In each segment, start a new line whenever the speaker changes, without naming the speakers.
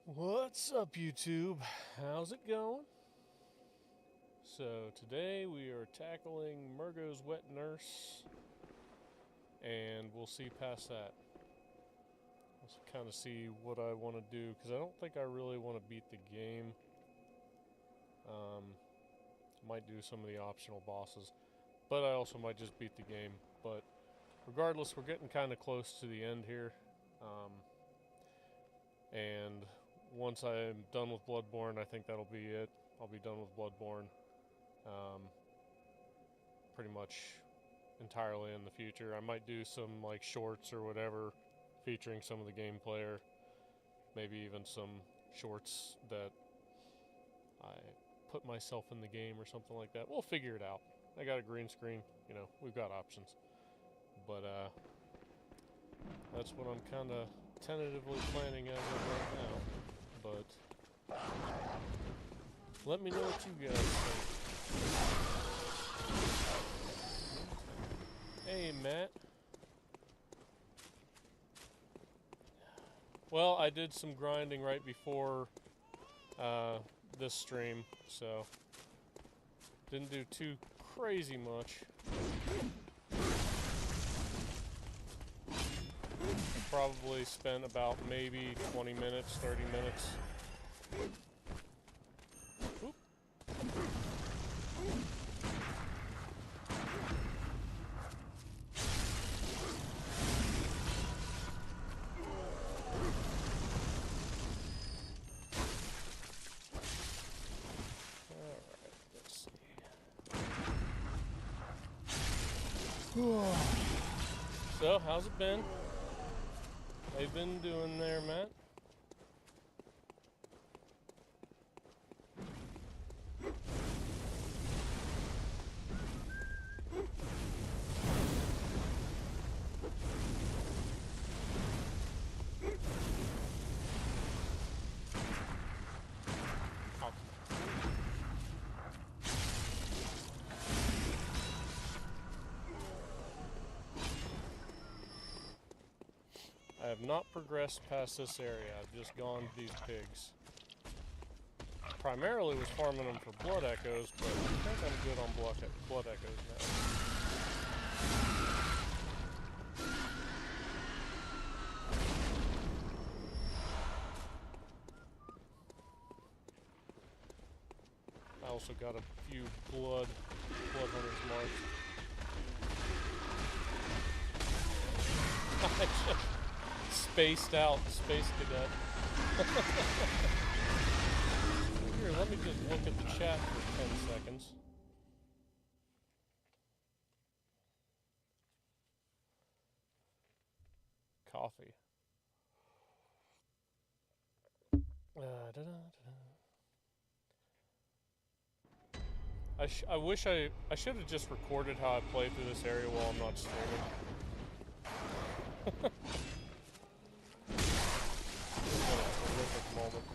What's up, YouTube? How's it going? So today we are tackling Mergo's Wet Nurse, and we'll see past that. Let's kind of see what I want to do, because I don't think I really want to beat the game. Might do some of the optional bosses, but I also might just beat the game. But regardless, we're getting kind of close to the end here. And once I'm done with Bloodborne, I think that'll be it. I'll be done with Bloodborne. Pretty much entirely in the future. I might do some like shorts or whatever featuring some of the gameplay, or maybe even some shorts that I put myself in the game or something like that. We'll figure it out. I got a green screen, we've got options. But that's what I'm kind of tentatively planning as of right now. But let me know what you guys think. Hey, Matt. Well, I did some grinding right before this stream, so didn't do too crazy much. Probably spent about maybe 20 minutes, 30 minutes. Oop. So, how's it been? How you been doing there, Matt? I have not progressed past this area. I've just gone to these pigs. Primarily was farming them for blood echoes, but I think I'm good on blood echoes now. I also got a few blood hunters marked. I just spaced out, space cadet. Here, let me just look at the chat for 10 seconds. Coffee. I wish I should have just recorded how I play through this area while I'm not streaming. It's been a terrific moment.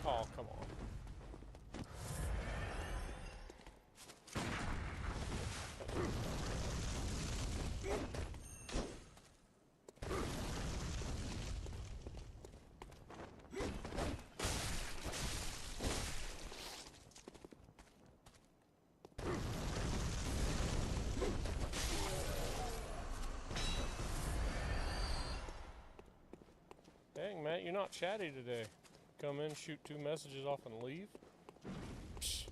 Oh, come on. Dang, Matt, you're not chatty today. Come in, shoot 2 messages off, and leave? Psh.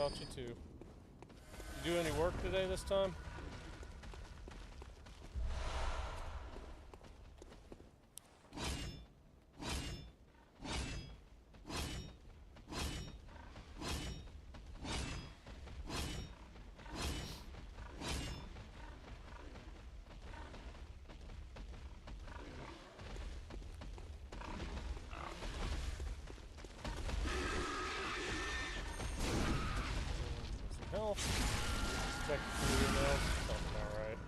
about you too. You do any work today this time? Check your emails. Something alright.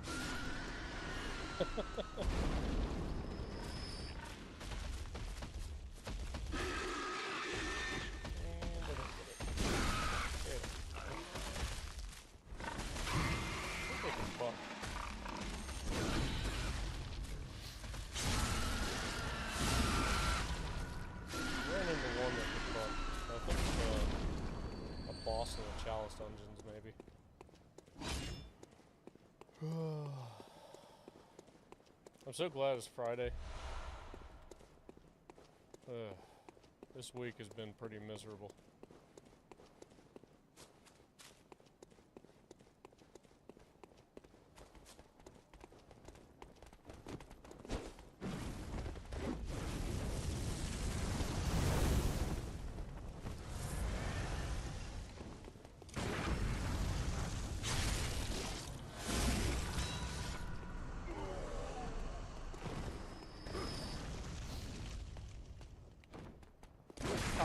Ran into one that could fuck. I think a boss in the Chalice dungeons, maybe. I'm so glad it's Friday. This week has been pretty miserable.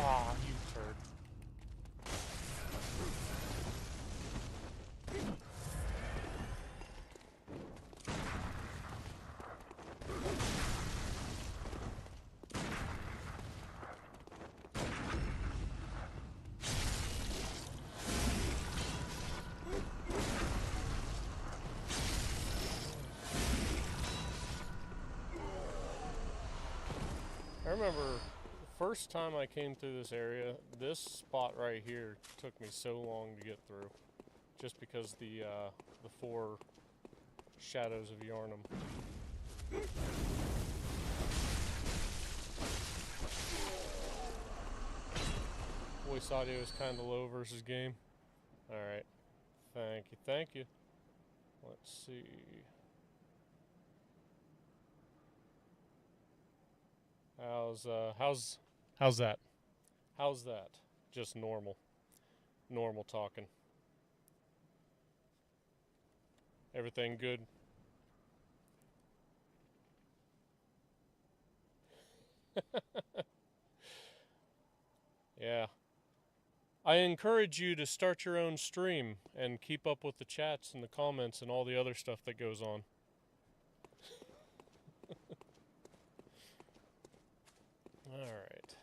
Ah, you turd. I remember the first time I came through this area, this spot right here took me so long to get through, just because the 4 shadows of Yharnam. Voice audio is kind of low versus game. Alright. Thank you, thank you. Let's see. How's that? How's that? Just normal. Normal talking. Everything good? Yeah. I encourage you to start your own stream and keep up with the chats and the comments and all the other stuff that goes on. Alright.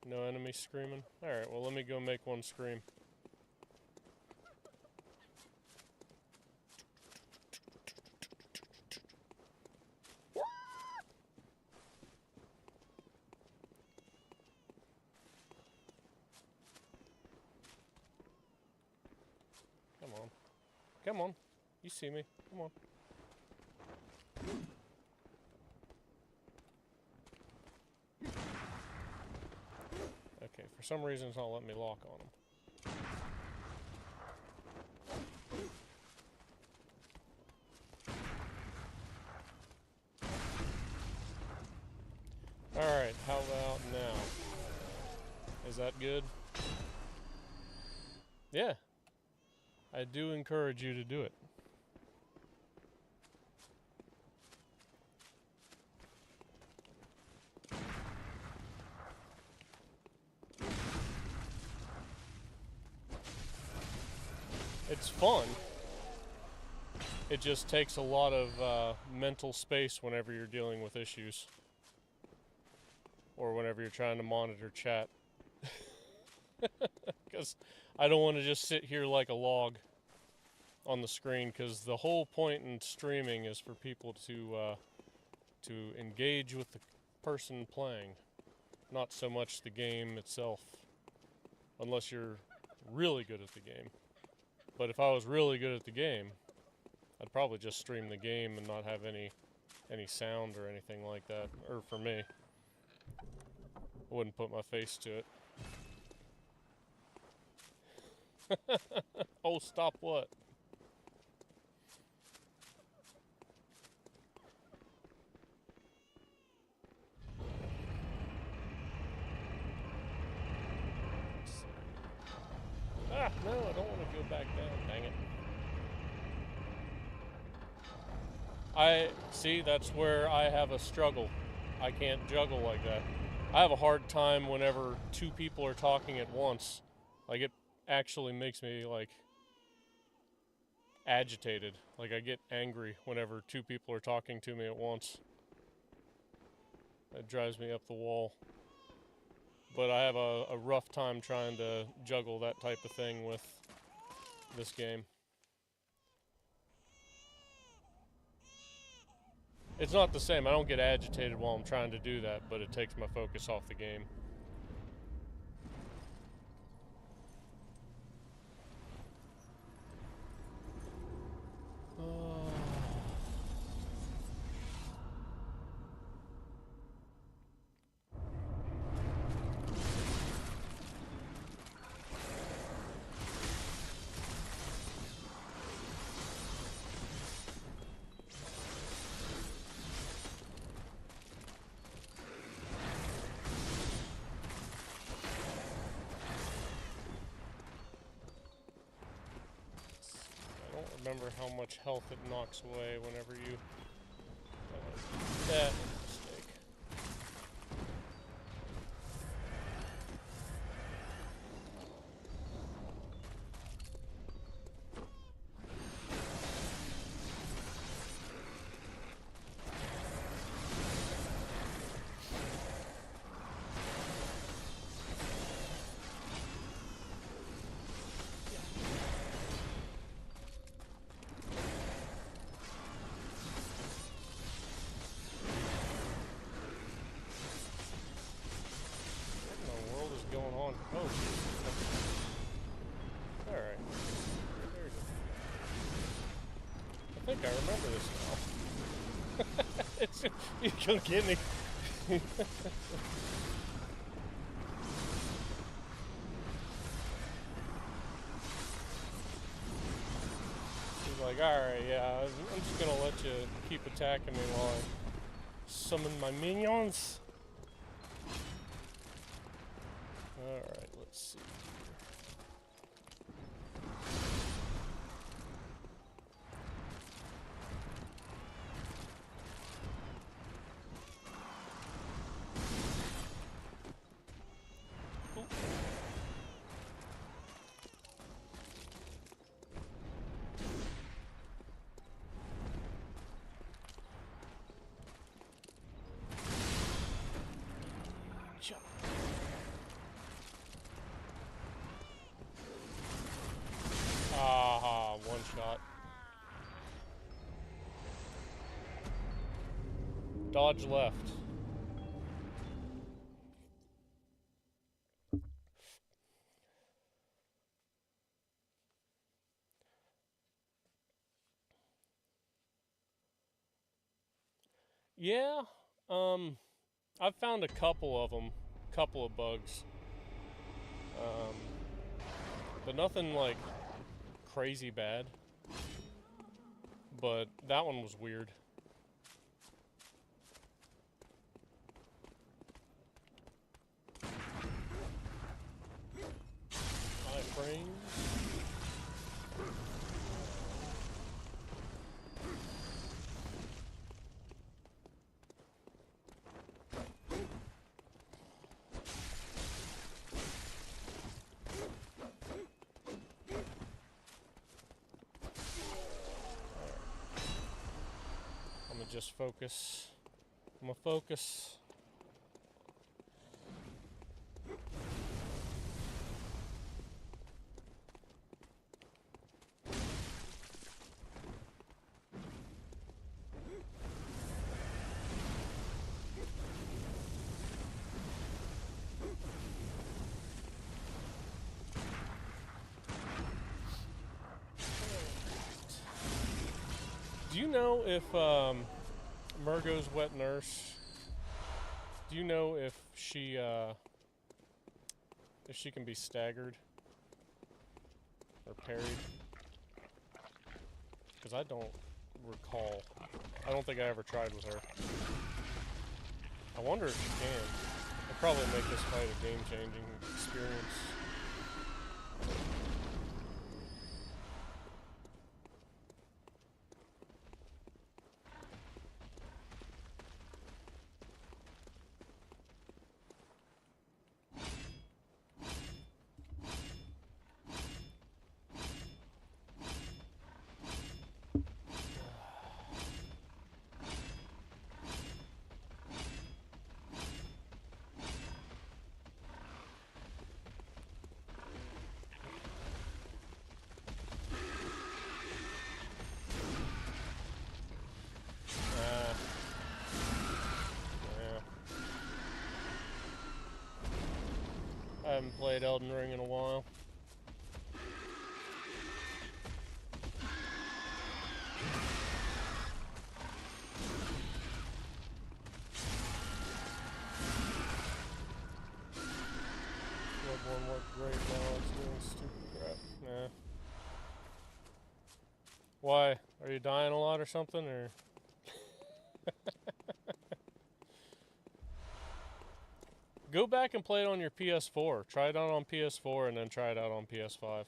No enemy screaming? Alright, well let me go make one scream. Come on. Come on. You see me. Come on. Okay, for some reason it's not letting me lock on them. Alright, how about now? Is that good? Yeah. I do encourage you to do it. It's fun. It just takes a lot of mental space whenever you're dealing with issues. Or whenever you're trying to monitor chat. Because I don't want to just sit here like a log on the screen, because the whole point in streaming is for people to engage with the person playing, not so much the game itself, unless you're really good at the game. But if I was really good at the game, I'd probably just stream the game and not have any sound or anything like that. Or for me, I wouldn't put my face to it. Oh, stop what? Ah, no, I don't want to go back down, dang it. See, that's where I have a struggle. I can't juggle like that. I have a hard time whenever two people are talking at once. Like, it actually makes me, like, agitated. Like, I get angry whenever two people are talking to me at once. That drives me up the wall. But I have a rough time trying to juggle that type of thing with this game. It's not the same. I don't get agitated while I'm trying to do that, but it takes my focus off the game. Remember how much health it knocks away whenever you that mistake. Going on. Oh, alright. I think I remember this now. It's just, you don't get me. He's like, alright, yeah, I'm just gonna let you keep attacking me while I summon my minions. Alright, let's see. Ooh. Jump. Aha, one shot. Dodge left. Yeah, I've found a couple of them, couple of bugs. But nothing like crazy bad. But that one was weird. High frames. I'm gonna just focus. I'm gonna focus. Do you know if Mergo's wet nurse? Do you know if she can be staggered? Or parried. Because I don't recall. I don't think I ever tried with her. I wonder if you can. It'll probably make this fight a game-changing experience. I haven't played Elden Ring in a while. Bloodborne worked great, now it's doing stupid crap. Nah. Why? Are you dying a lot or something, or? Go back and play it on your PS4. Try it out on PS4 and then try it out on PS5.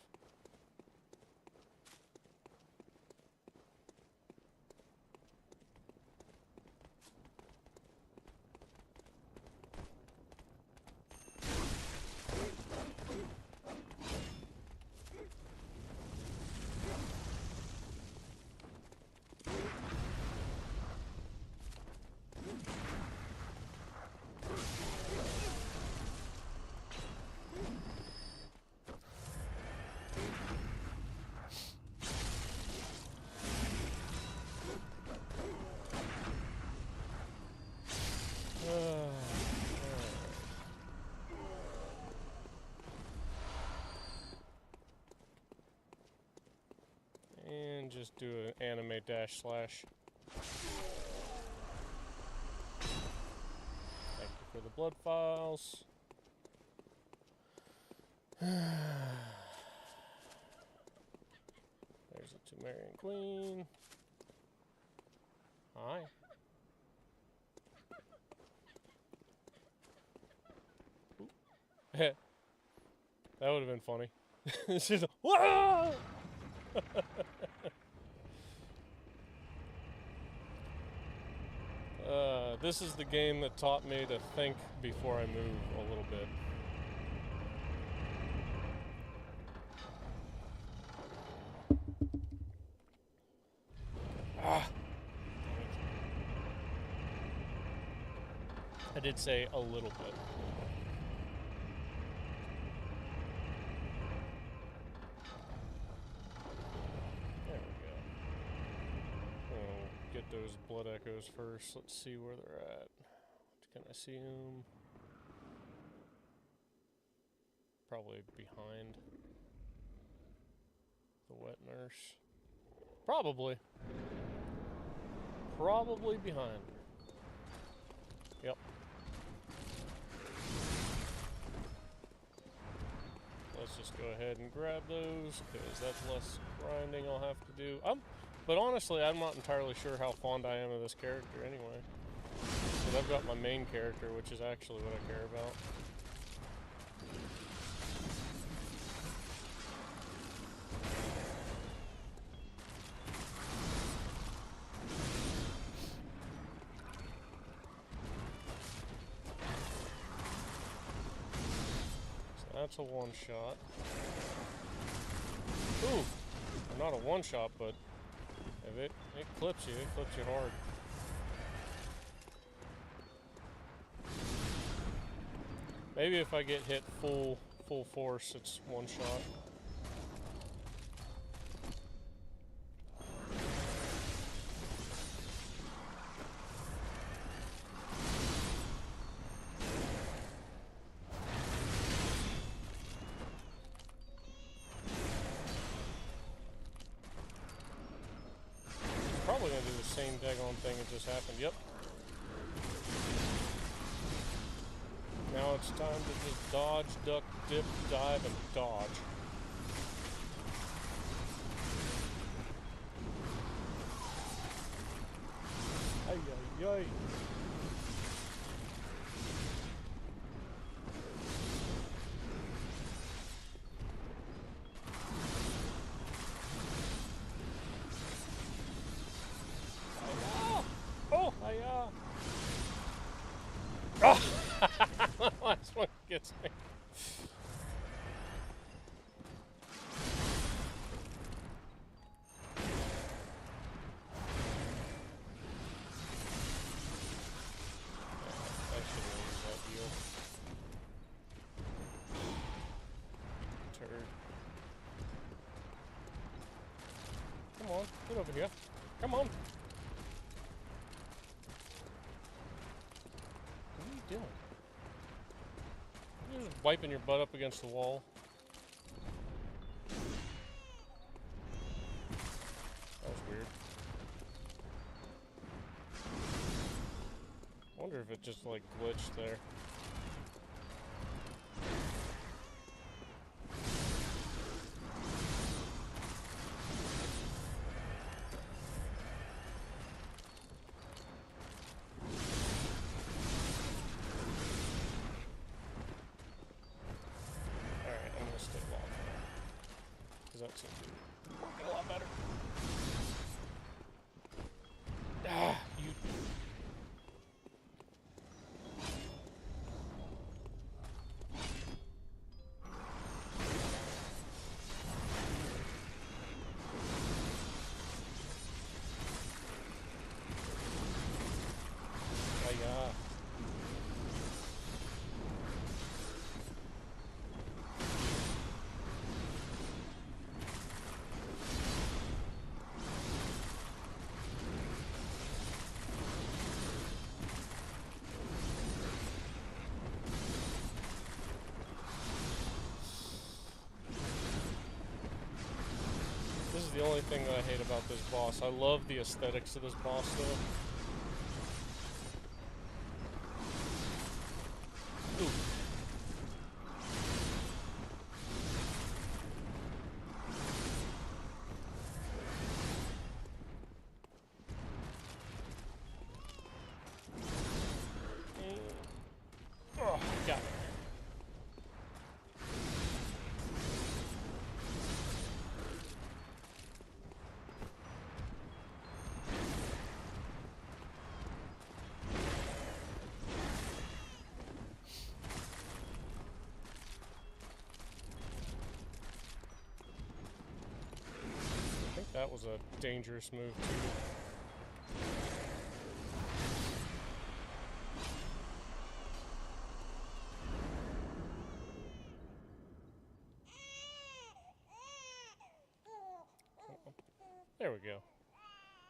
And just do an anime dash slash. Thank you for the blood files. There's a Temerian Queen. Hi. That would have been funny. She's whoa! This is the game that taught me to think before I move a little bit. Ah! I did say a little bit. Get those blood echoes first. Let's see where they're at. Can I see them? Probably behind the wet nurse. Probably. Probably behind her. Yep. Let's just go ahead and grab those, because that's less grinding I'll have to do. But honestly, I'm not entirely sure how fond I am of this character anyway. Because I've got my main character, which is actually what I care about. So that's a one-shot. Ooh! Not a one-shot, but if it clips you hard. Maybe if I get hit full force, it's one shot. Probably gonna do the same daggone thing that just happened. Yep. Now it's time to just dodge, duck, dip, dive, and dodge. away. Oh, oh! Last one gets me. I should have used that heal. Turd. Come on, get over here. Come on. What are you doing? You're just wiping your butt up against the wall. That was weird. I wonder if it just like glitched there. That's working a lot better. Ah, you. This is the only thing that I hate about this boss. I love the aesthetics of this boss, though. Ooh. Oh, got it. That was a dangerous move, too. There we go.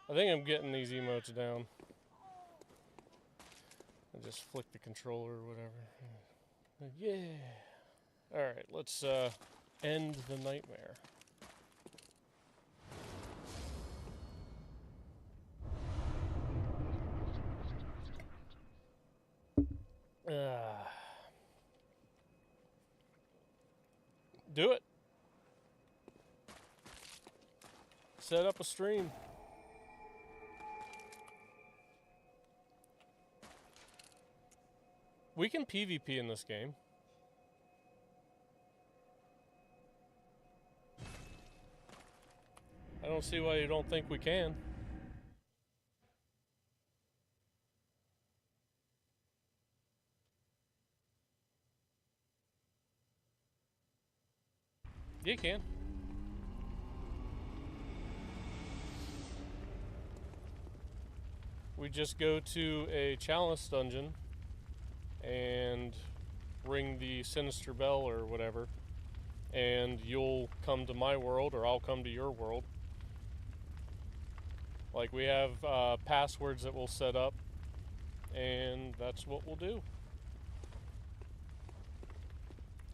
I think I'm getting these emotes down. I just flick the controller or whatever. Yeah. Alright, let's end the nightmare. Do it. Set up a stream. We can PvP in this game. I don't see why you don't think we can. You can. We just go to a chalice dungeon and ring the sinister bell or whatever, and you'll come to my world or I'll come to your world. Like, we have passwords that we'll set up, and that's what we'll do.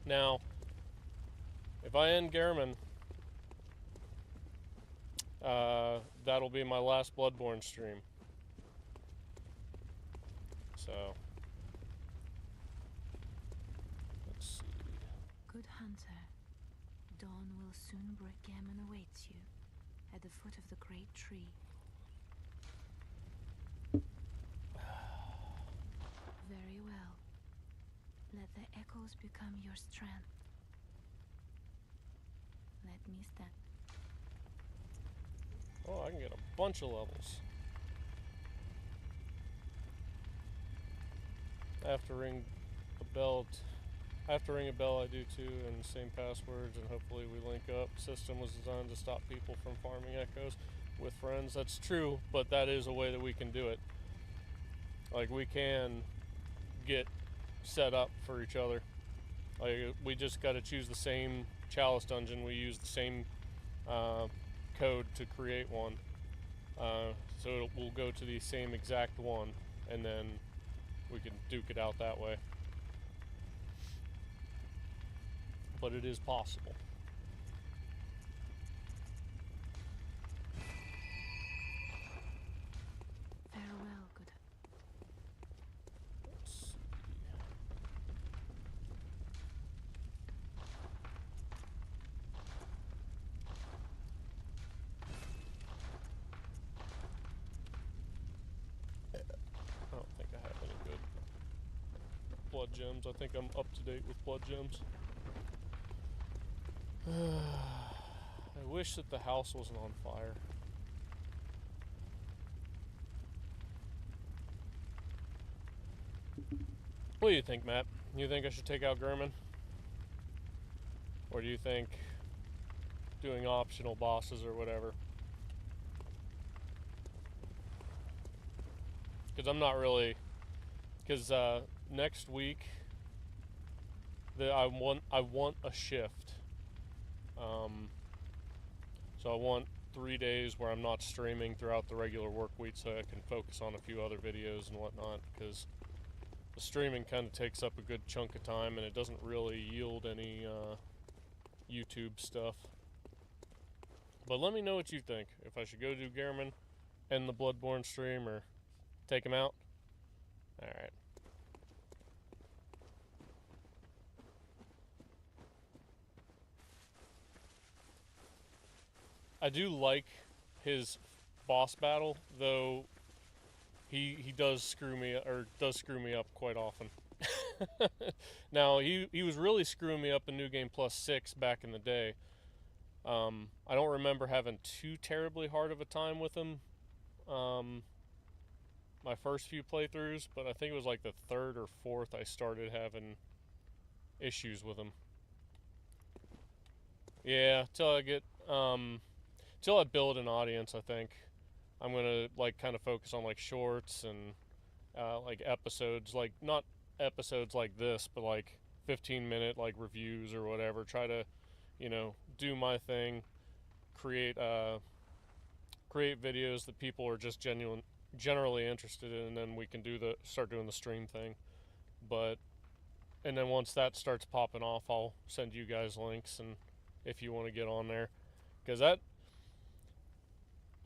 Now, if I end Gehrman, that'll be my last Bloodborne stream. So, let's see.
Good hunter, dawn will soon break. Gehrman awaits you at the foot of the great tree. Very well. Let the echoes become your strength. Let me stand.
Oh, I can get a bunch of levels. I have to ring a bell. I have to ring a bell, I do too, and same passwords, and hopefully we link up. System was designed to stop people from farming echoes with friends. That's true, but that is a way that we can do it. Like, we can get set up for each other. Like, we just got to choose the same chalice dungeon. We use the same code to create one. So we'll go to the same exact one, and then we can duke it out that way. But it is possible.
Farewell, good.
Let's see. I don't think I have any good blood gems. I think I'm up to date with blood gems. I wish that the house wasn't on fire. What do you think, Matt? You think I should take out Gehrman? Or do you think doing optional bosses or whatever? Because I'm not really... Because next week, I want a shift. So I want 3 days where I'm not streaming throughout the regular work week so I can focus on a few other videos and whatnot, because the streaming kind of takes up a good chunk of time and it doesn't really yield any YouTube stuff. But let me know what you think. If I should go do Gehrman, end the Bloodborne stream, or take him out. Alright. I do like his boss battle, though he does screw me up quite often. Now he was really screwing me up in New Game Plus 6 back in the day. I don't remember having too terribly hard of a time with him my first few playthroughs, but I think it was like the third or fourth I started having issues with him. Yeah, till I build an audience, I think I'm gonna like kind of focus on like shorts and like episodes, like not episodes like this, but like 15-minute like reviews or whatever. Try to, do my thing, create videos that people are just generally interested in, and then we can start doing the stream thing. And then once that starts popping off, I'll send you guys links, and if you want to get on there, because I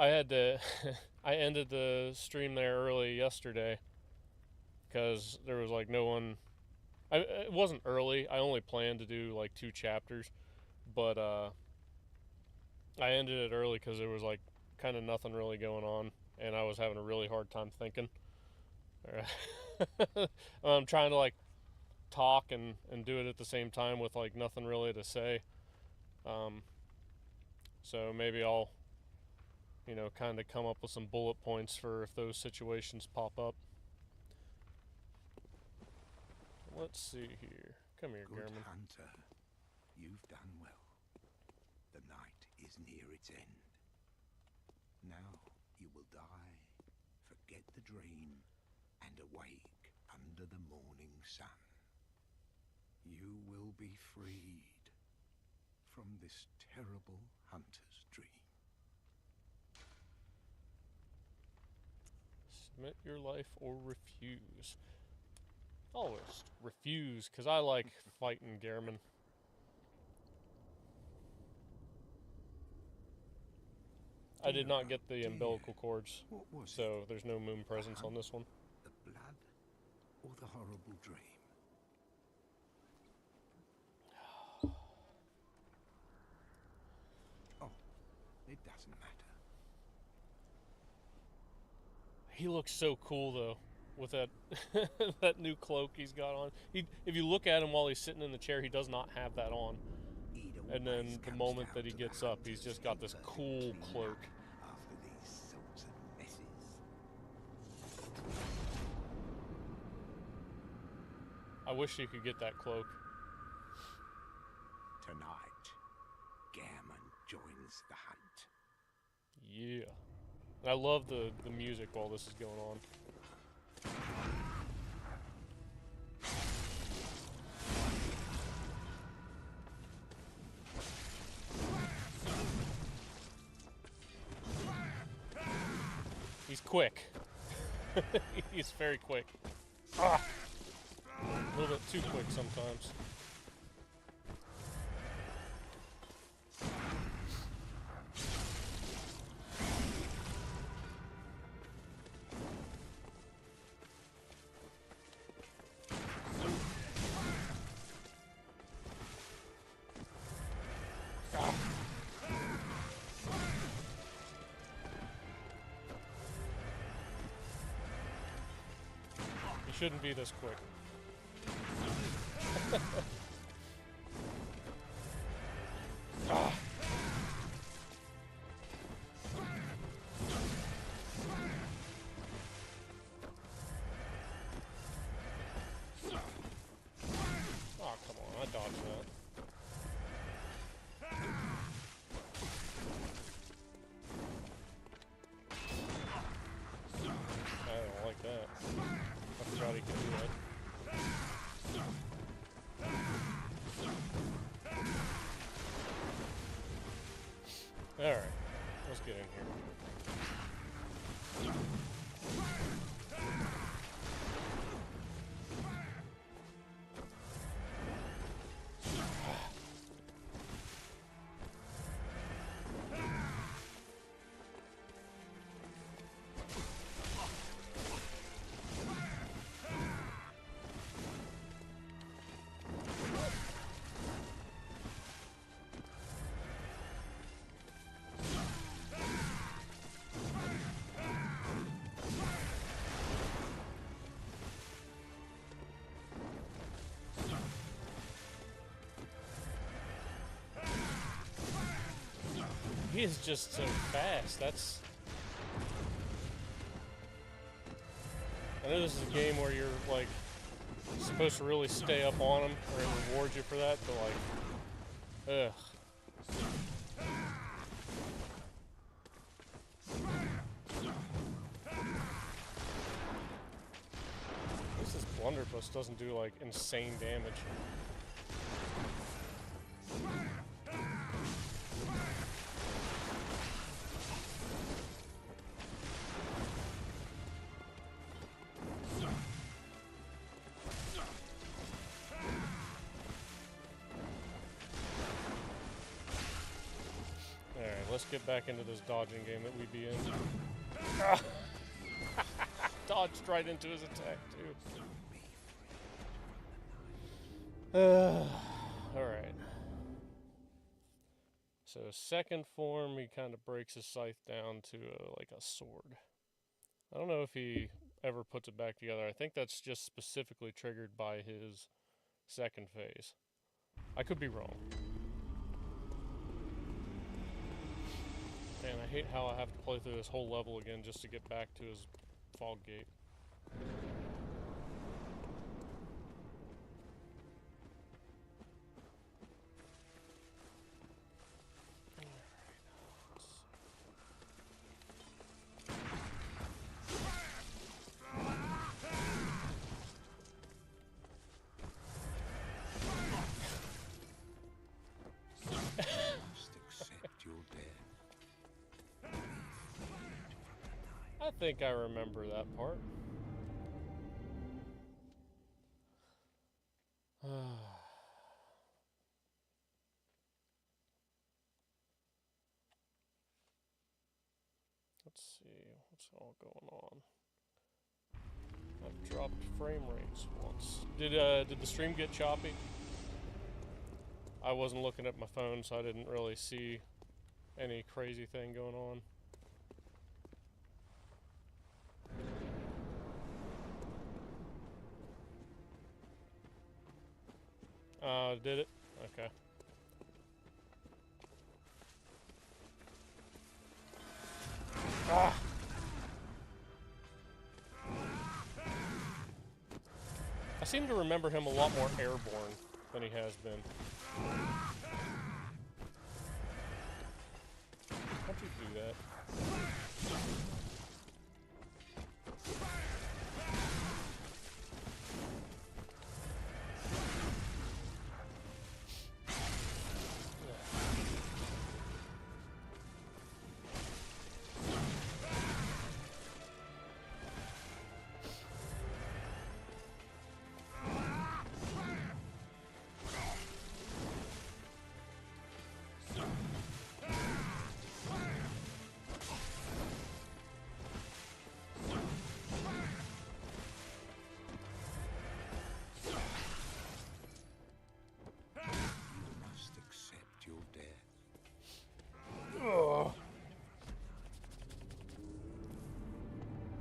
had to I ended the stream there early yesterday because there was like no one. It wasn't early. I only planned to do like 2 chapters, but I ended it early because there was like kind of nothing really going on, and I was having a really hard time thinking. I'm trying to like talk and do it at the same time with like nothing really to say. So maybe I'll kind of come up with some bullet points for if those situations pop up. Let's see here. Come here,
Good
Gehrman.
hunter, you've done well. The night is near its end. Now you will die, forget the dream, and awake under the morning sun. You will be freed from this terrible hunter's dream.
Submit your life or refuse. Always refuse, because I like fighting Gehrman. I did not get the umbilical cords, so there's no moon presence on this one.
The blood or the horrible dream? Oh, it doesn't matter.
He looks so cool, though. with that that new cloak he's got on. If you look at him while he's sitting in the chair, he does not have that on.
It
And
always
then the
comes
moment
down
that he
to the
gets up, he's
hunters
just got this
getting
cool
perfectly
cloak.
nut after these sorts of messes.
I wish he could get that cloak.
Tonight, Gehrman joins the hunt.
Yeah. And I love the music while this is going on. He's quick. He's very quick. Ah! A little bit too quick sometimes. He shouldn't be this quick. Ah. Oh, come on, I dodged that. I don't like that. I forgot he could do that. Alright, let's get in here. He is just so fast. That's... I know this is a game where you're, like, supposed to really stay up on him, or it rewards you for that, but, like... Ugh. This blunderbuss doesn't do, like, insane damage. Let's get back into this dodging game that we be in. Ah. Dodged right into his attack, too. Alright. So, second form, he kind of breaks his scythe down to like a sword. I don't know if he ever puts it back together. I think that's just specifically triggered by his second phase. I could be wrong. Man, I hate how I have to play through this whole level again just to get back to his fog gate. I think I remember that part. Let's see what's all going on. I've dropped frame rates once. Did the stream get choppy? I wasn't looking at my phone, so I didn't really see any crazy thing going on. Did it? Okay. Ah! I seem to remember him a lot more airborne than he has been. How'd you do that?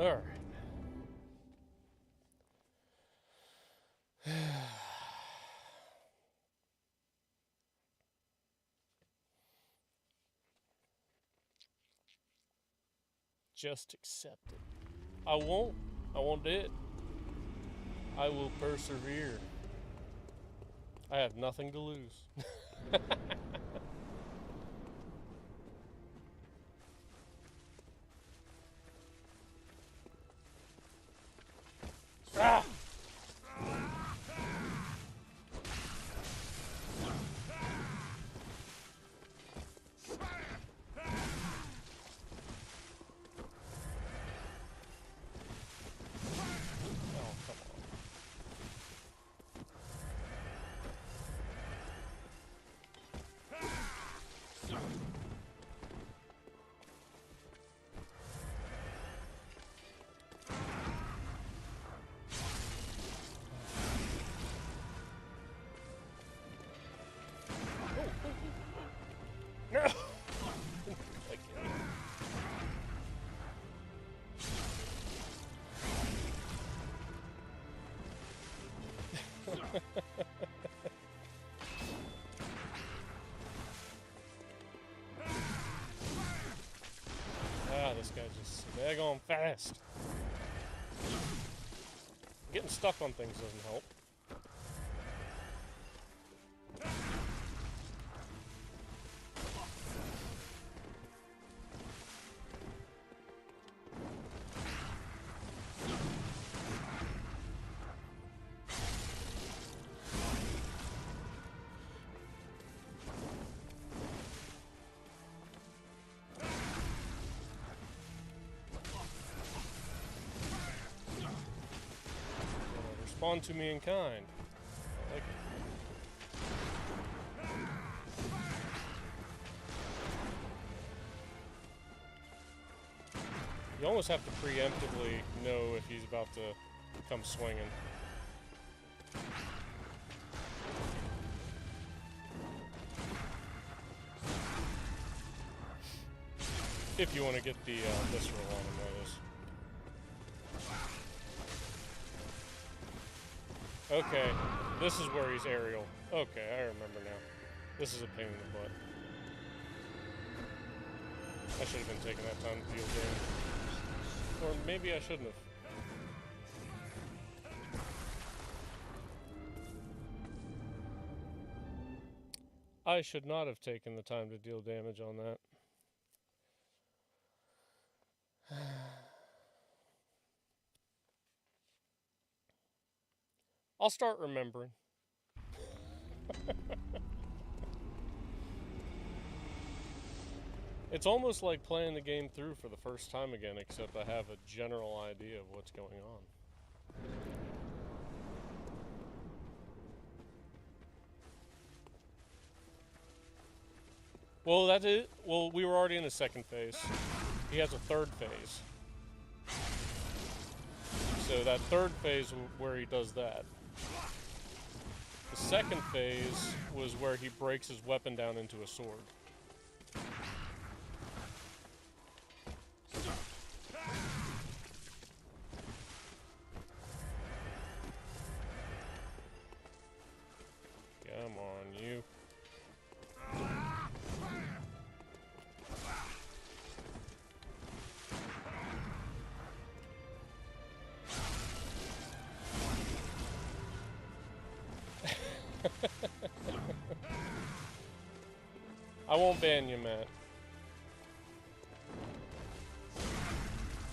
Alright. Just accept it. I won't. I won't do it. I will persevere. I have nothing to lose. Ah! No! Ah, this guy's just daggone fast. Getting stuck on things doesn't help. Respond to me in kind. I like it. You almost have to preemptively know if he's about to come swinging. If you want to get the visceral on him, that is. Okay, this is where he's aerial. Okay, I remember now. This is a pain in the butt. I should have been taking that time to deal damage. Or maybe I shouldn't have. I should not have taken the time to deal damage on that. I'll start remembering. It's almost like playing the game through for the first time again, except I have a general idea of what's going on. Well, that's it. Well, we were already in the second phase. He has a third phase. So that third phase where he does that. The second phase was where he breaks his weapon down into a sword. Come on, you. I won't ban you, Matt.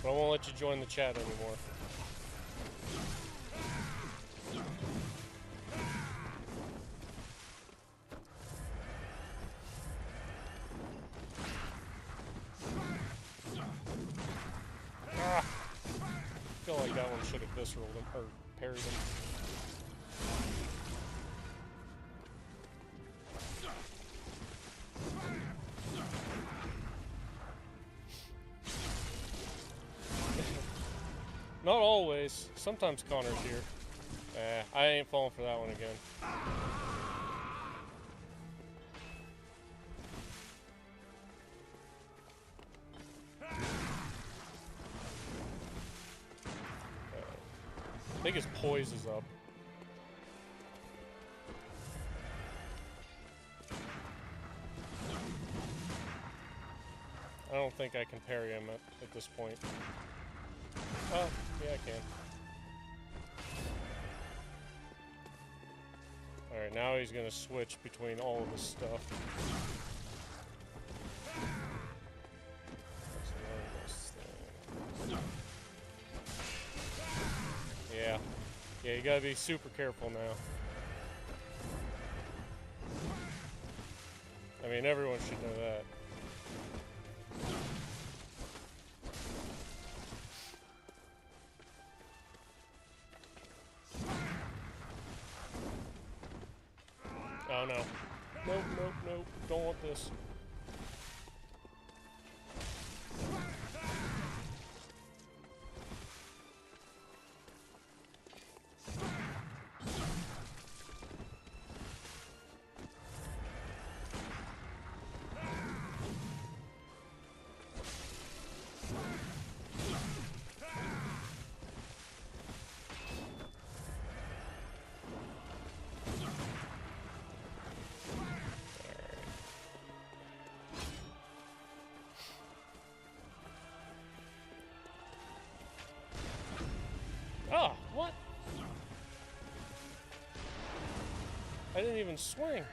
But I won't let you join the chat anymore. Ah! I feel like that one should have visceraled him, or parried him. Not always. Sometimes Connor's here. I ain't falling for that one again. I think his poise is up. I don't think I can parry him at this point. Oh, yeah, I can. Alright, now he's gonna switch between all of this stuff. Let's learn this thing. Yeah. Yeah, you gotta be super careful now. I mean, everyone should know that. Oh no. Nope, nope, nope. Don't want this. Ah, what? I didn't even swing.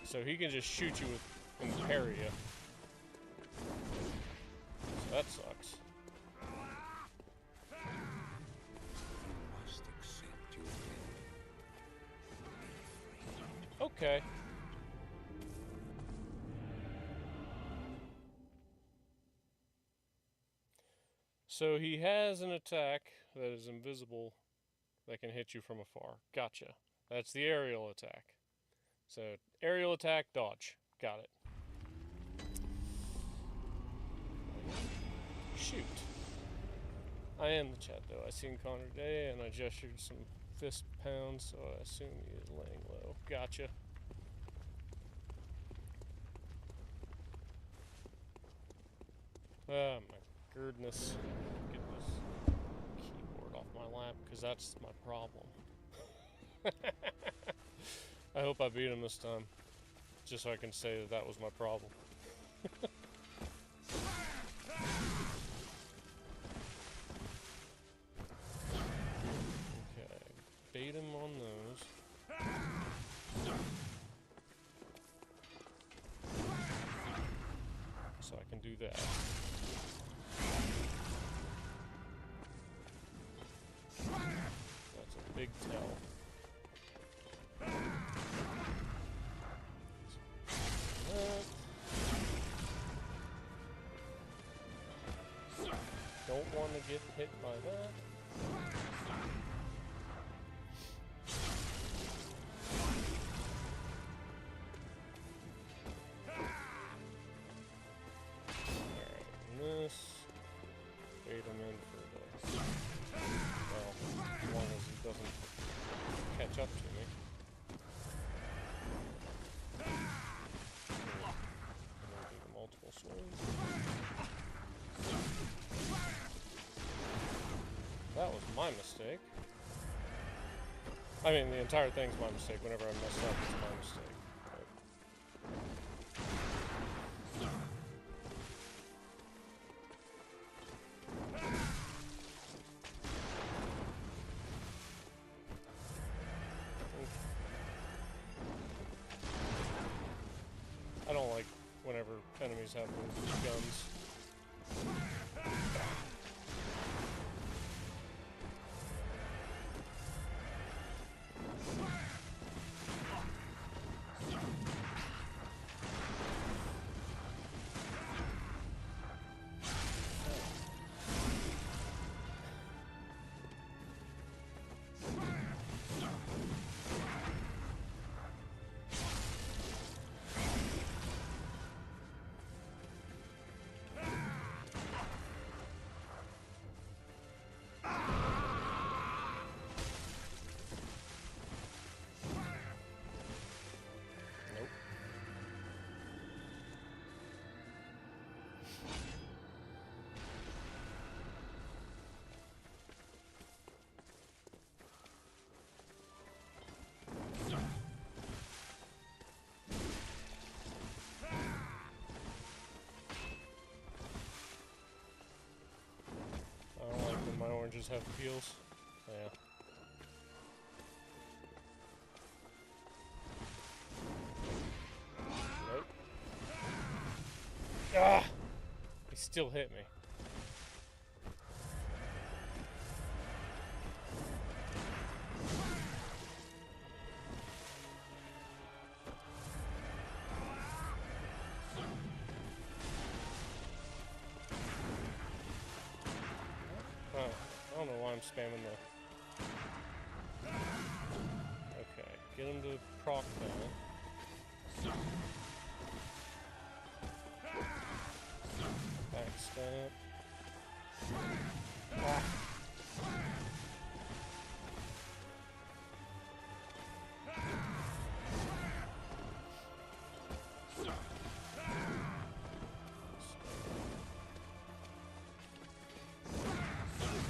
So he can just shoot you with and parry you. So that sucks.
You must accept your fate.
Okay. So he has an attack that is invisible that can hit you from afar. Gotcha. That's the aerial attack. So, aerial attack, dodge. Got it. Shoot. I am the chat, though. I seen Connor today, and I gestured some fist pounds, so I assume he is laying low. Gotcha. Oh, my goodness. Get this keyboard off my lap, because that's my problem. I hope I beat him this time, just so I can say that that was my problem. Okay, bait him on those. So I can do that. That's a big tell. Don't want to get hit by that. Alright, and this. Bait him in for the... Well, as long as he doesn't catch up to me. Maybe the multiple swings. That was my mistake. I mean, the entire thing's my mistake. Whenever I mess up, it's my mistake. I don't like whenever enemies have those guns. My oranges have peels. Yeah. Nope. Ah! He still hit me. Oh, I don't know why I'm spamming the... Okay, get him to proc now. Backstab. Ah.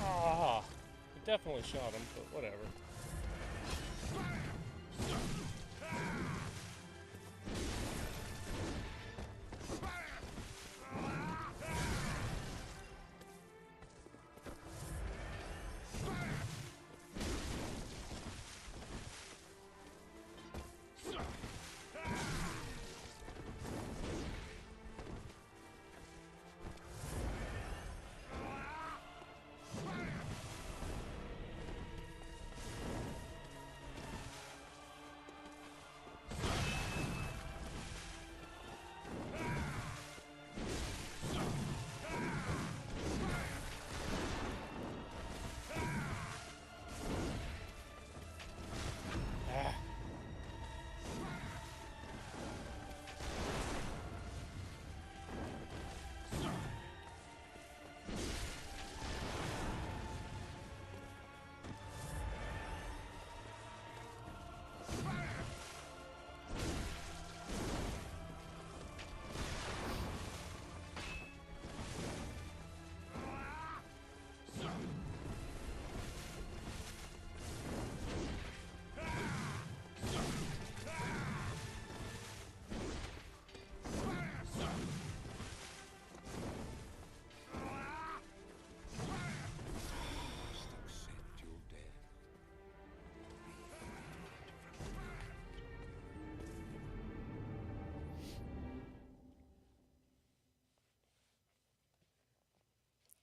Ah, it definitely shot him, but whatever.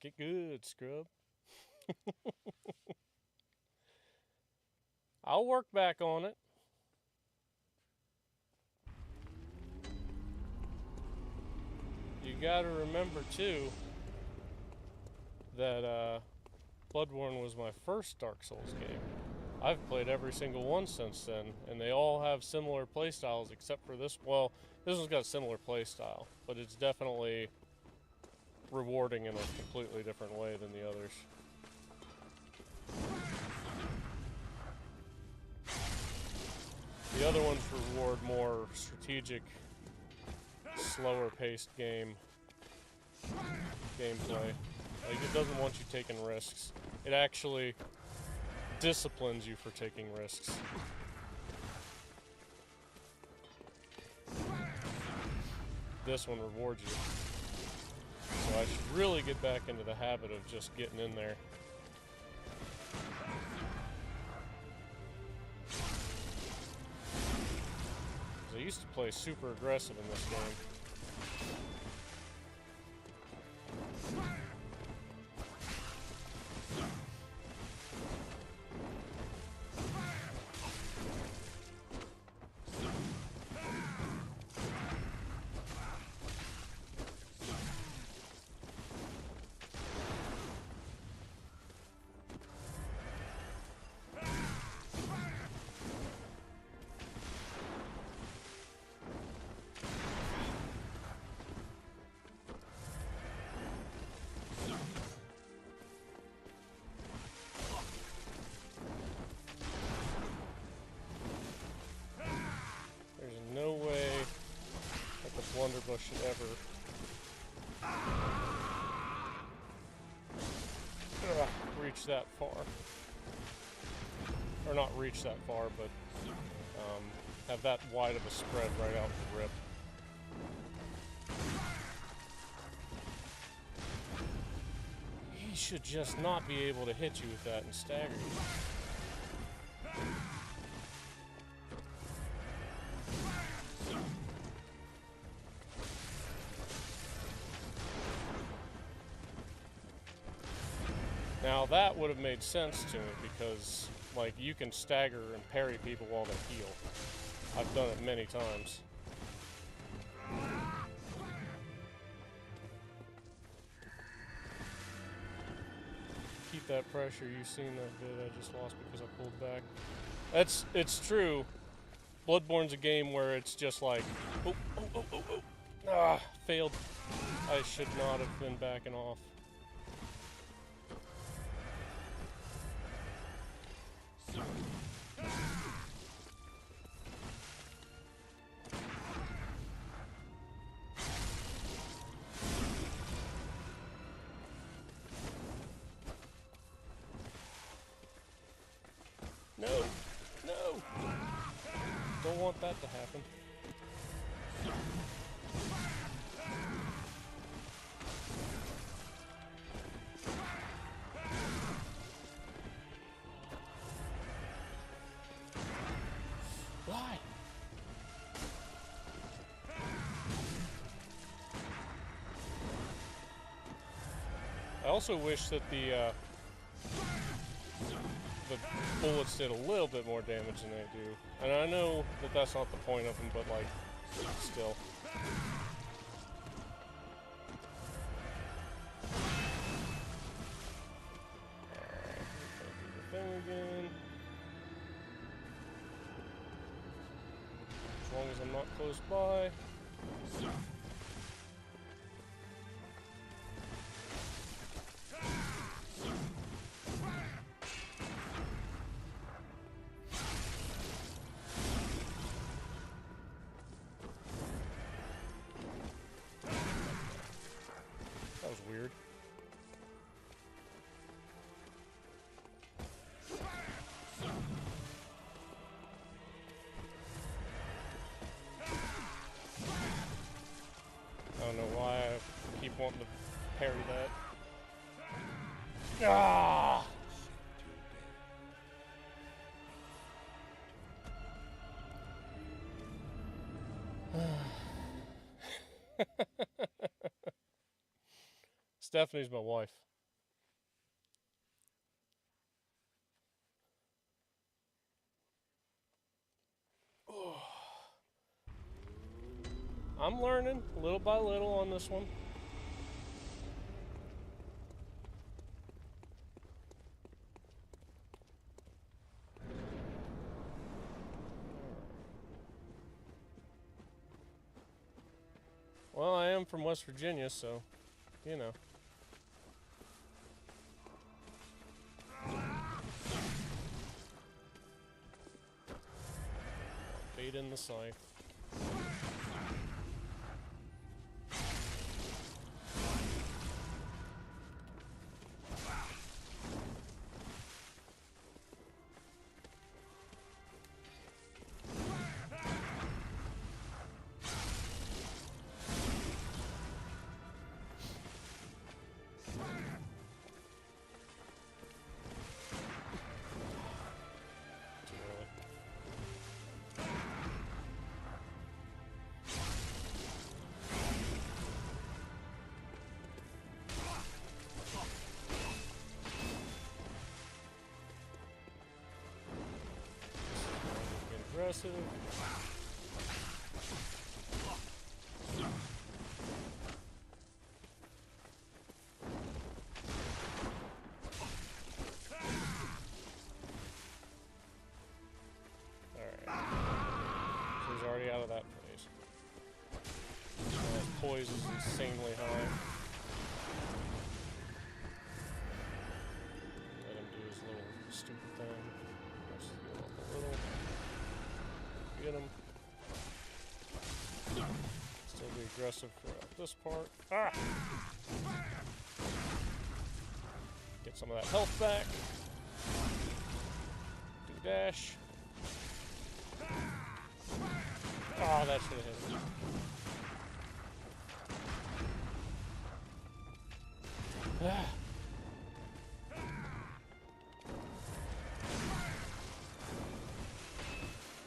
Get good, scrub. I'll work back on it. You gotta remember, too, that Bloodborne was my first Dark Souls game. I've played every single one since then, and they all have similar playstyles except for this. Well, this one's got a similar playstyle, but it's definitely rewarding in a completely different way than the others. The other ones reward more strategic, slower paced gameplay. Like, it doesn't want you taking risks. It actually disciplines you for taking risks. This one rewards you. So I should really get back into the habit of just getting in there. 'Cause I used to play super aggressive in this game. No way that the blunderbuss should ever reach that far. Or not reach that far, but have that wide of a spread right out the rip. He should just not be able to hit you with that and stagger you. Now that would have made sense to me because, like, you can stagger and parry people while they heal. I've done it many times. Keep that pressure. You've seen that vid I just lost because I pulled back. It's true. Bloodborne's a game where it's just like, failed. I should not have been backing off. No! No! Don't want that to happen. Why? I also wish that the bullets did a little bit more damage than they do. And I know that that's not the point of them, but, like, still. Do the thing again. As long as I'm not close by. That was weird. I don't know why I keep wanting to parry that. Ah! Stephanie's my wife. I'm learning little by little on this one. am from West Virginia, so, you know. Bait in the scythe. Aggressive. Alright. So he's already out of that phase. His poise is insanely high. Let him do his little stupid thing. Let's heal up a little. Get him. Still be aggressive throughout this part. Ah! Get some of that health back. Do dash. Oh, that should have hit him. Ah.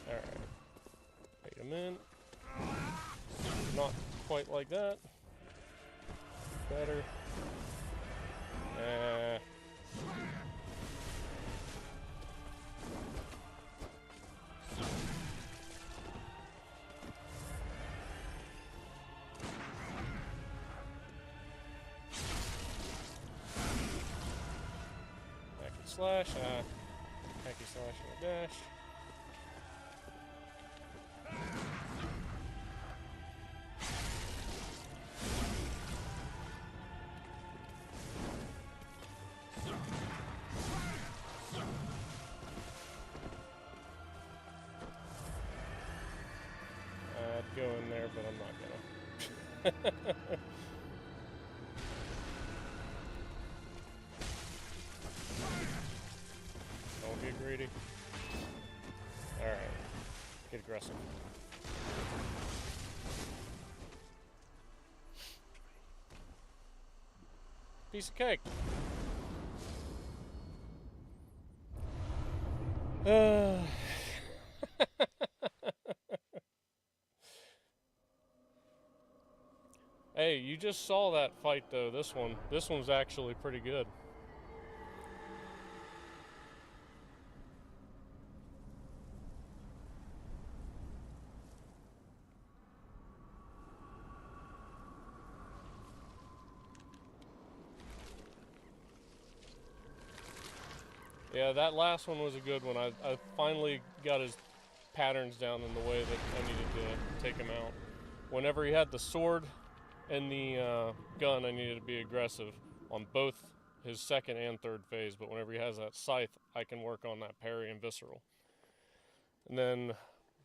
Alright. Bait him in. Not quite like that. Better. Hacky slash. Hacky slash and a dash. Go in there, but I'm not gonna. Don't get greedy. Alright. Get aggressive. Piece of cake. Hey, you just saw that fight though, this one's actually pretty good. Yeah, that last one was a good one. I finally got his patterns down in the way that I needed to take him out. Whenever he had the sword and the gun, I needed to be aggressive on both his second and third phase, but whenever he has that scythe, I can work on that parry and visceral. And then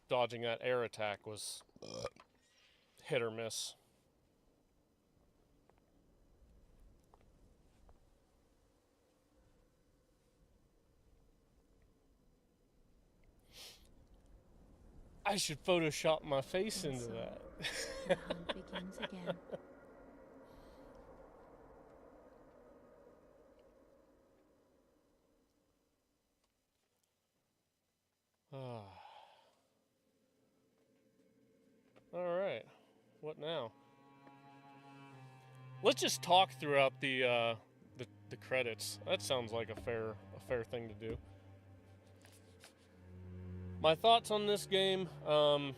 dodging that air attack was hit or miss. I should Photoshop my face into that.
The hunt begins again.
Alright. What now? Let's just talk throughout the credits. That sounds like a fair thing to do. My thoughts on this game, my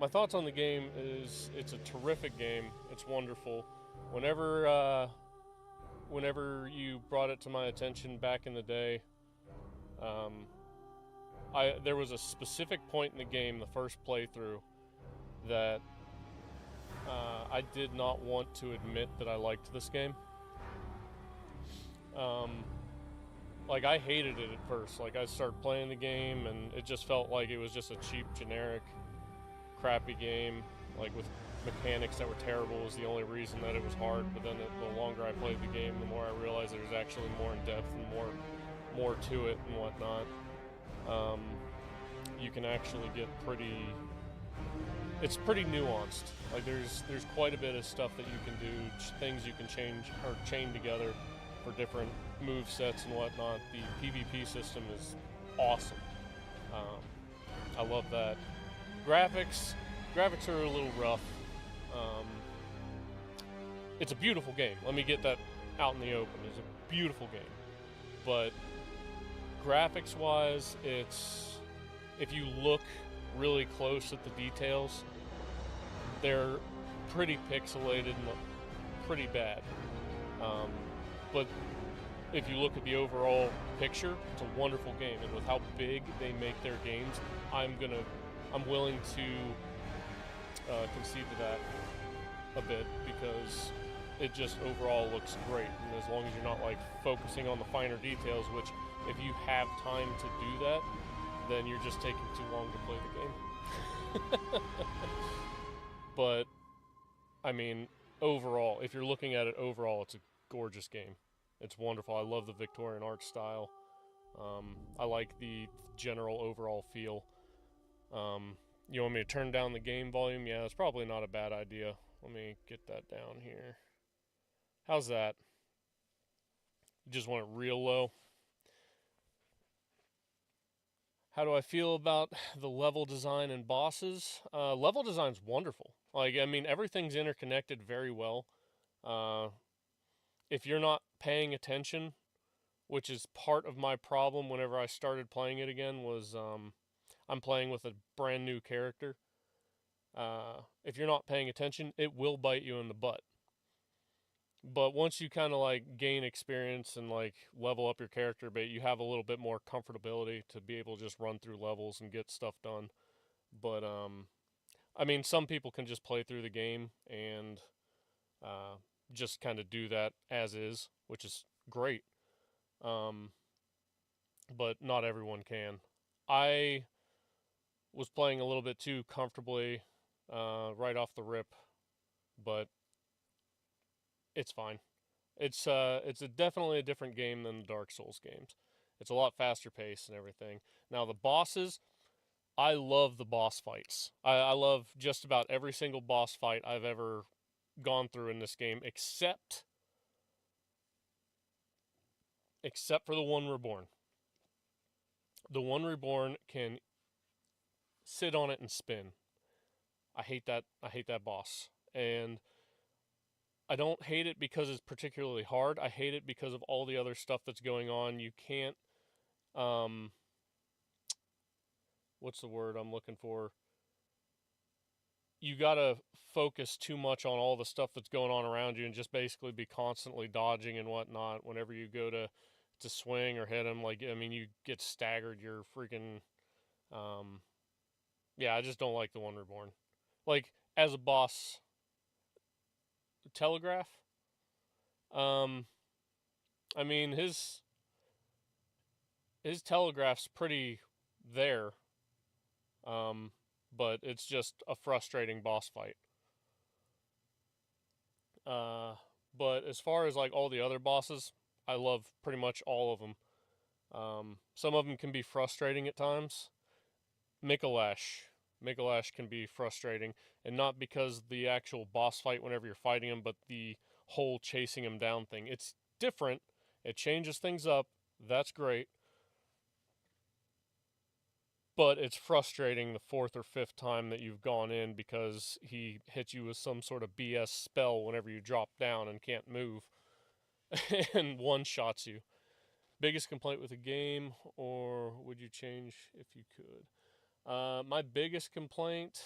thoughts on the game is it's a terrific game. It's wonderful. Whenever you brought it to my attention back in the day, there was a specific point in the game, the first playthrough, that I did not want to admit that I liked this game. Like, I hated it at first. Like, I started playing the game, and it just felt like it was just a cheap, generic, crappy game, like, with mechanics that were terrible was the only reason that it was hard. But then the longer I played the game, the more I realized there's actually more in depth and more to it and whatnot. You can actually get it's pretty nuanced. Like, there's quite a bit of stuff that you can do, things you can change or chain together for different move sets and whatnot. The PvP system is awesome. I love that. Graphics are a little rough. It's a beautiful game. Let me get that out in the open. It's a beautiful game, but graphics-wise, if you look really close at the details, they're pretty pixelated and pretty bad. But if you look at the overall picture, it's a wonderful game. And with how big they make their games, I'm willing to concede to that a bit, because it just overall looks great. And as long as you're not like focusing on the finer details, which if you have time to do that, then you're just taking too long to play the game. But I mean, overall, if you're looking at it overall, it's a gorgeous game. It's wonderful. I love the Victorian art style. I like the general overall feel. You want me to turn down the game volume? Yeah, that's probably not a bad idea. Let me get that down here. How's that? You just want it real low? How do I feel about the level design and bosses? Level design's wonderful. Like, I mean, everything's interconnected very well. If you're not paying attention, which is part of my problem whenever I started playing it again, was I'm playing with a brand new character. If you're not paying attention, it will bite you in the butt. But once you kind of like gain experience and like level up your character a bit, you have a little bit more comfortability to be able to just run through levels and get stuff done. But I mean, some people can just play through the game and just kind of do that as is, which is great. But not everyone can. I was playing a little bit too comfortably right off the rip, but it's fine. It's definitely a different game than the Dark Souls games. It's a lot faster paced and everything. Now the bosses, I love the boss fights. I love just about every single boss fight I've ever gone through in this game, except for the one Reborn. The one Reborn can sit on it and spin. I hate that boss. And I don't hate it because it's particularly hard. I hate it because of all the other stuff that's going on. You can't what's the word I'm looking for? You gotta focus too much on all the stuff that's going on around you and just basically be constantly dodging and whatnot whenever you go to swing or hit him. Like, I mean, you get staggered. You're freaking yeah, I just don't like the one Reborn. Like, as a boss, Telegraph, I mean, his telegraph's pretty there, but it's just a frustrating boss fight. But as far as like all the other bosses, I love pretty much all of them. Some of them can be frustrating at times. Mikolash can be frustrating, and not because the actual boss fight whenever you're fighting him, but the whole chasing him down thing. It's different. It changes things up. That's great. But it's frustrating the fourth or fifth time that you've gone in because he hits you with some sort of BS spell whenever you drop down and can't move and one-shots you. Biggest complaint with the game, or would you change if you could? My biggest complaint...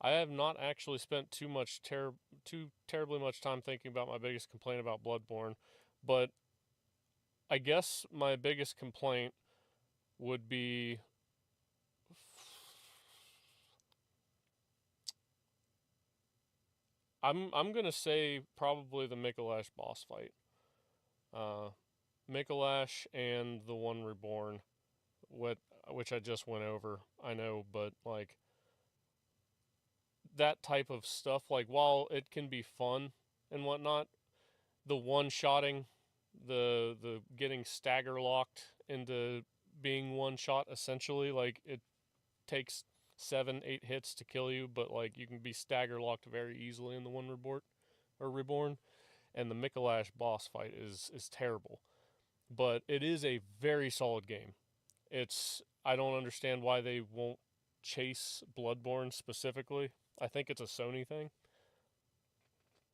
I have not actually spent too terribly much time thinking about my biggest complaint about Bloodborne, but I guess my biggest complaint would be I'm gonna say probably the Mikolash boss fight. Mikolash and the one reborn, what which I just went over. I know, but like that type of stuff, like while it can be fun and whatnot, the one-shotting, the getting stagger locked into being one shot essentially, like it takes 7, 8 hits to kill you, but like you can be stagger locked very easily in the one reborn, and the Mikolash boss fight is terrible. But it is a very solid game. I don't understand why they won't chase Bloodborne specifically. I think it's a Sony thing.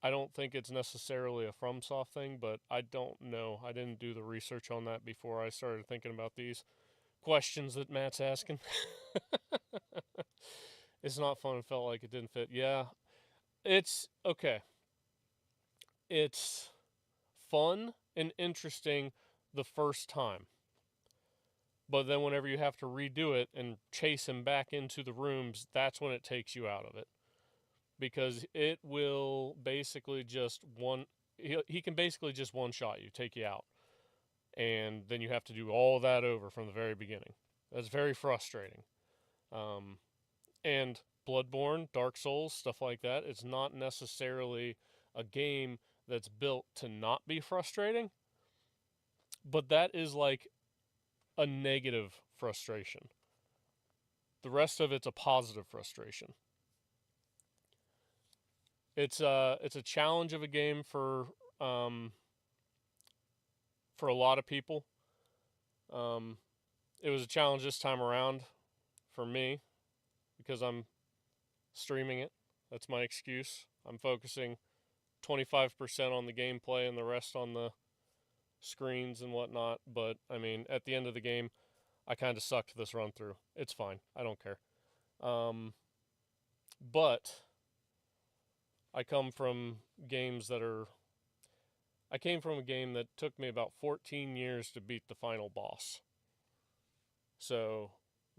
I don't think it's necessarily a FromSoft thing, but I don't know. I didn't do the research on that before I started thinking about these questions that Matt's asking. It's not fun. It felt like it didn't fit. Yeah, it's okay. It's fun and interesting the first time. But then whenever you have to redo it and chase him back into the rooms, that's when it takes you out of it. Because it will basically just he can basically just one shot you, take you out. And then you have to do all that over from the very beginning. That's very frustrating. And Bloodborne, Dark Souls, stuff like that, it's not necessarily a game that's built to not be frustrating, but that is like a negative frustration. The rest of it's a positive frustration. It's a challenge of a game for a lot of people. It was a challenge this time around for me because I'm streaming it. That's my excuse. I'm focusing 25% on the gameplay and the rest on the screens and whatnot. But I mean, at the end of the game, I kind of sucked this run through. It's fine. I don't care. But I come from games that are. I came from a game that took me about 14 years to beat the final boss. So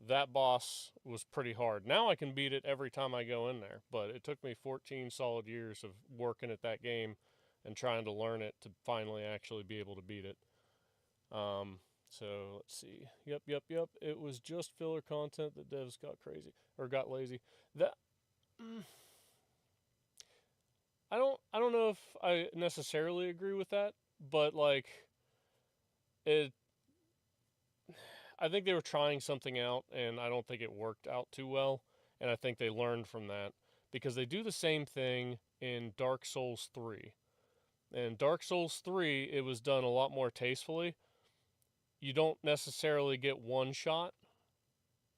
that boss was pretty hard. Now I can beat it every time I go in there, but it took me 14 solid years of working at that game and trying to learn it to finally actually be able to beat it. So let's see. Yep. It was just filler content that devs got crazy or got lazy. That I don't know if I necessarily agree with that, but like it I think they were trying something out and I don't think it worked out too well, and I think they learned from that because they do the same thing in Dark Souls 3. In Dark Souls 3, it was done a lot more tastefully. You don't necessarily get one shot,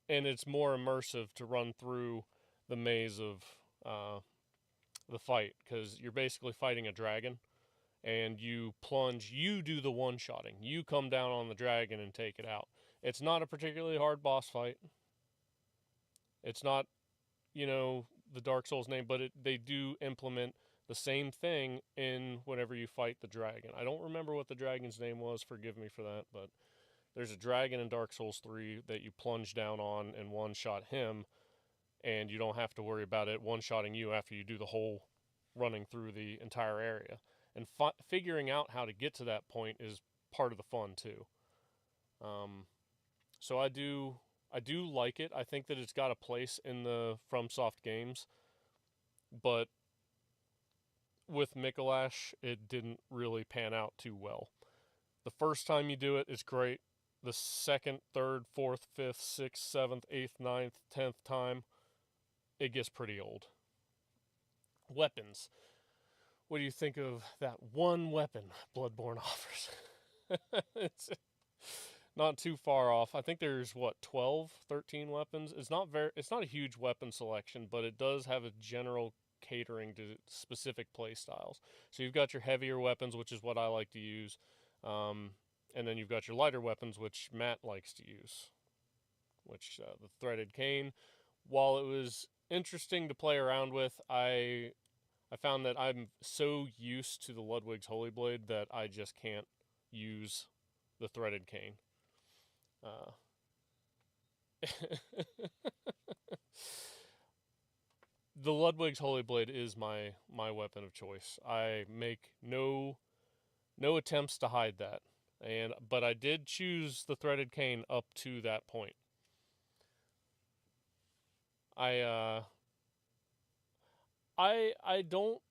and it's more immersive to run through the maze of the fight because you're basically fighting a dragon and you plunge, you do the one shotting, you come down on the dragon and take it out. It's not a particularly hard boss fight. It's not, the Dark Souls name, but they do implement the same thing in whenever you fight the dragon. I don't remember what the dragon's name was, forgive me for that, but there's a dragon in Dark Souls 3 that you plunge down on and one shot him, and you don't have to worry about it one shotting you after you do the whole running through the entire area. And figuring out how to get to that point is part of the fun too. So I do like it. I think that it's got a place in the FromSoft games, but with Mikolash, it didn't really pan out too well. The first time you do it, it's great. The second, third, fourth, fifth, sixth, seventh, eighth, ninth, 10th time, it gets pretty old. Weapons. What do you think of that one weapon Bloodborne offers? It's not too far off. I think there's 12, 13 weapons. It's not a huge weapon selection, but it does have a general catering to specific play styles. So you've got your heavier weapons, which is what I like to use. And then you've got your lighter weapons, which Matt likes to use, which the threaded cane. While it was interesting to play around with, I found that I'm so used to the Ludwig's Holy Blade that I just can't use the threaded cane. the Ludwig's Holy Blade is my weapon of choice. I make no attempts to hide that. But I did choose the threaded cane up to that point. I I don't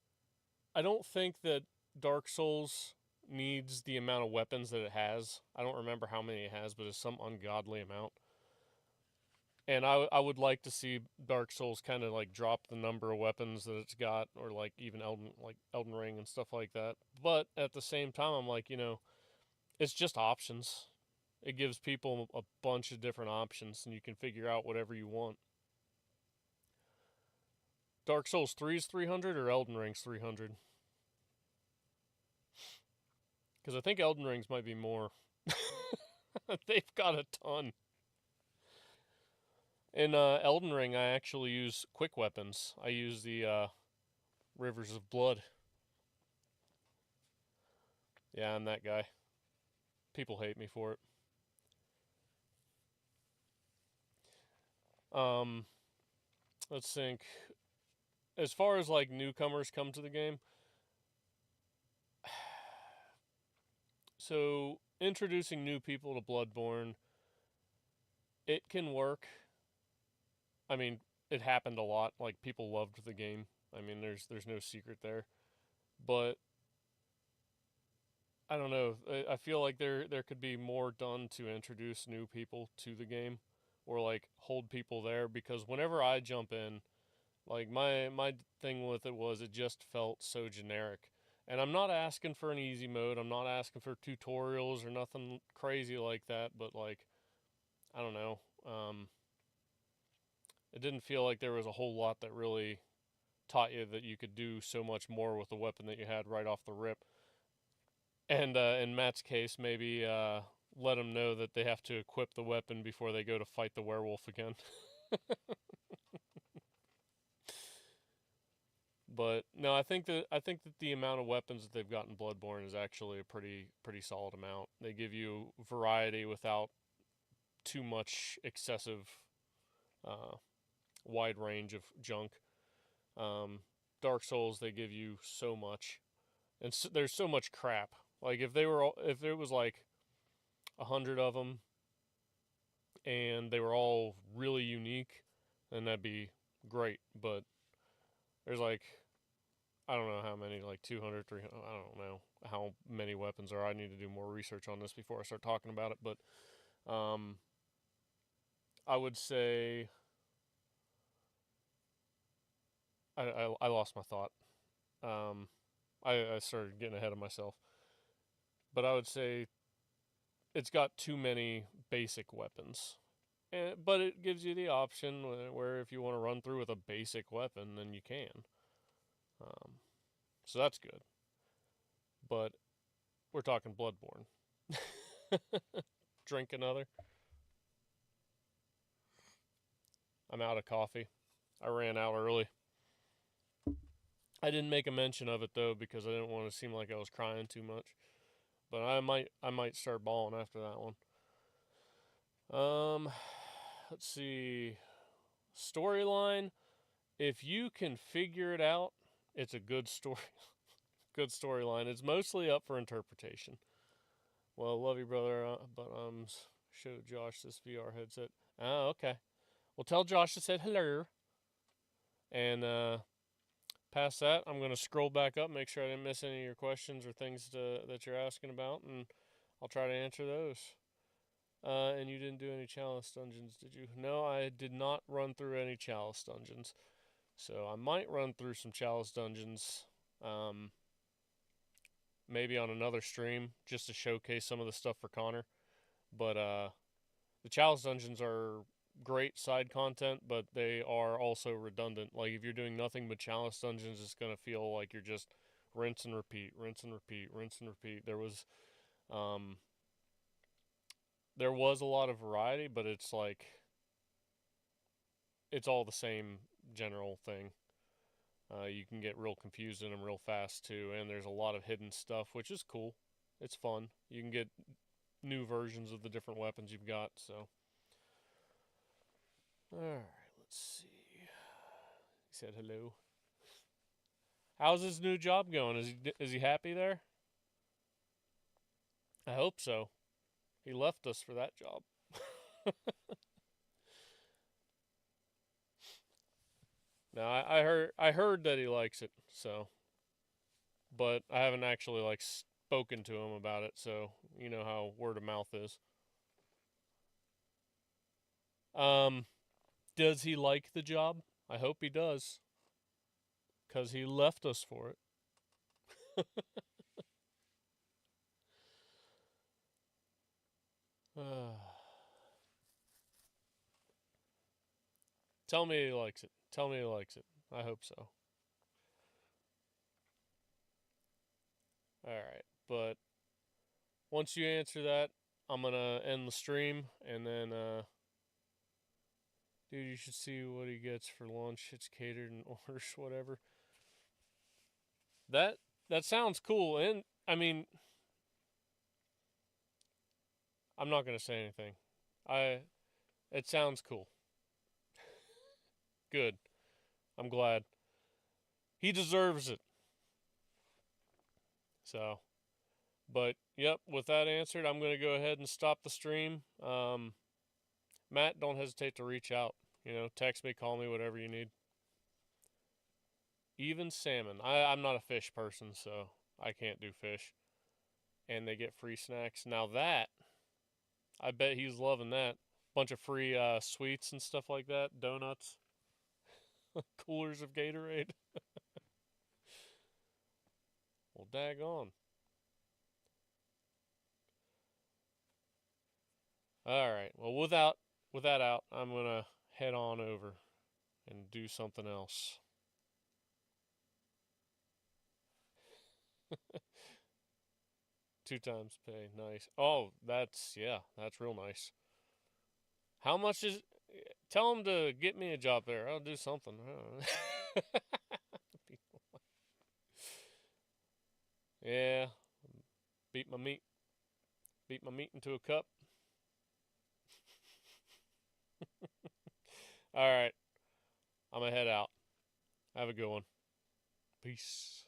think that Dark Souls needs the amount of weapons that it has. I don't remember how many it has, but it's some ungodly amount. And I would like to see Dark Souls kind of like drop the number of weapons that it's got, or like even Elden Ring and stuff like that. But at the same time, I'm like, it's just options. It gives people a bunch of different options, and you can figure out whatever you want. Dark Souls 3 is 300 or Elden Ring's 300? Because I think Elden Ring's might be more. They've got a ton. In Elden Ring, I actually use quick weapons. I use the Rivers of Blood. Yeah, I'm that guy. People hate me for it. Um, let's think. As far as like newcomers come to the game, so introducing new people to Bloodborne, it can work. I mean, it happened a lot. Like people loved the game. I mean, there's no secret there. But I don't know. I feel like there could be more done to introduce new people to the game, or like hold people there, because whenever I jump in, like my thing with it was it just felt so generic. And I'm not asking for an easy mode. I'm not asking for tutorials or nothing crazy like that, but like I don't know. It didn't feel like there was a whole lot that really taught you that you could do so much more with the weapon that you had right off the rip. And in Matt's case, maybe let them know that they have to equip the weapon before they go to fight the werewolf again. But no, I think that the amount of weapons that they've got in Bloodborne is actually a pretty solid amount. They give you variety without too much excessive uh, wide range of junk. Um, Dark Souls, they give you so much, and there's so much crap. Like if it was like 100 of them, and they were all really unique, then that'd be great. But there's like I don't know how many, like 200, 300. I don't know how many weapons are. I need to do more research on this before I start talking about it. But um, I would say I lost my thought. Um, I started getting ahead of myself. But I would say it's got too many basic weapons. But it gives you the option where if you want to run through with a basic weapon, then you can. Um, so that's good. But we're talking Bloodborne. Drink another. I'm out of coffee. I ran out early. I didn't make a mention of it though because I didn't want to seem like I was crying too much. But I might start bawling after that one. Let's see. Storyline. If you can figure it out, it's a good story. Good storyline. It's mostly up for interpretation. Well, love you, brother, but show Josh this VR headset. Oh, okay. Well, tell Josh I said hello. And past that, I'm going to scroll back up, make sure I didn't miss any of your questions or things that you're asking about, and I'll try to answer those. And you didn't do any Chalice dungeons, did you? No, I did not run through any Chalice dungeons. So I might run through some Chalice dungeons, maybe on another stream, just to showcase some of the stuff for Connor. But the Chalice dungeons are great side content, but they are also redundant. Like if you're doing nothing but Chalice dungeons, it's gonna feel like you're just rinse and repeat, rinse and repeat, rinse and repeat. Um, there was a lot of variety, but it's like it's all the same general thing. You can get real confused in them real fast too, and there's a lot of hidden stuff, which is cool. It's fun. You can get new versions of the different weapons you've got. So, all right, let's see. said hello. How's his new job going? Is he happy there? I hope so. He left us for that job. No, I heard that he likes it. So, but I haven't actually like spoken to him about it. So you know how word of mouth is. Um, does he like the job? I hope he does, cause he left us for it. Tell me he likes it. Tell me he likes it. I hope so. All right, but once you answer that, I'm gonna end the stream, and then, dude, you should see what he gets for lunch. It's catered and orders, whatever. That that sounds cool, and I mean, I'm not gonna say anything. I It sounds cool. Good. I'm glad. He deserves it. So, but yep. With that answered, I'm gonna go ahead and stop the stream. Matt, don't hesitate to reach out. Text me, call me, whatever you need. Even salmon. I'm not a fish person, so I can't do fish. And they get free snacks. Now that, I bet he's loving that. Bunch of free sweets and stuff like that. Donuts. Coolers of Gatorade. Well, daggone. Alright, well, with that out, I'm going to head on over and do something else. Two times pay. Nice. Oh, that's real nice. How much is... Tell him to get me a job there. I'll do something. Yeah. Beat my meat. Beat my meat into a cup. Alright. I'm going to head out. Have a good one. Peace.